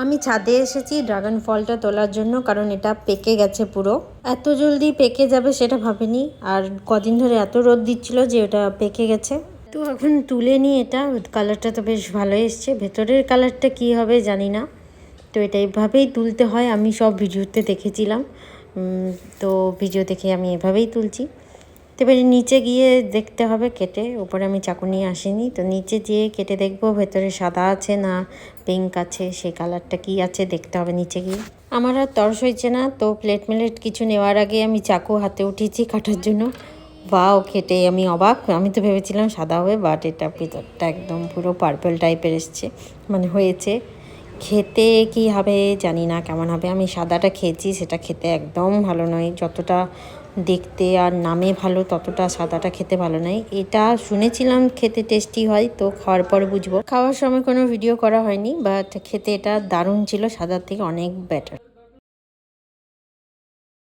আমি ছাদে এসেছি ড্রাগন ফলটা তোলার জন্য, কারণ এটা পেকে গেছে পুরো। এত জলদি পেকে যাবে সেটা ভাবিনি, আর কদিন ধরে এত রোদ দিচ্ছিল যে ওটা পেকে গেছে। তো এখন তুলে নিই এটা। কালারটা তো বেশ ভালোই এসছে, ভেতরের কালারটা কি হবে জানি না। তো এটা এভাবেই তুলতে হয়, আমি সব ভিডিওতে দেখেছিলাম। তো ভিডিও দেখে আমি এভাবেই তুলছি। তো এবারে নিচে গিয়ে দেখতে হবে কেটে, উপরে আমি চাকু নিয়ে আসিনি। তো নিচে যেয়ে কেটে দেখবো ভেতরে সাদা আছে না পিঙ্ক আছে, সেই কালারটা কি আছে দেখতে হবে নিচে গিয়ে। আমার আর তরস হয়েছে না, তো প্লেট কিছু নেওয়ার আগে আমি চাকু হাতে উঠিয়েছি কাটার জন্য। বাও, খেটে আমি অবাক। আমি তো ভেবেছিলাম সাদা হবে, বাট এটা ভিতরটা একদম পুরো পার্পল টাইপের এসছে, মানে হয়েছে। খেতে কি হবে জানি না, কেমন হবে। আমি সাদাটা খেয়েছি, সেটা খেতে একদম ভালো নয়। যতটা দেখতে আর নামে ভালো, ততটা সাদাটা খেতে ভালো নয়। এটা শুনেছিলাম খেতে টেস্টি হয়, তো খাওয়ার পরে বুঝবো। খাওয়ার সময় কোনো ভিডিও করা হয়নি, বাট খেতে এটা দারুণ ছিল, সাদার থেকে অনেক বেটার।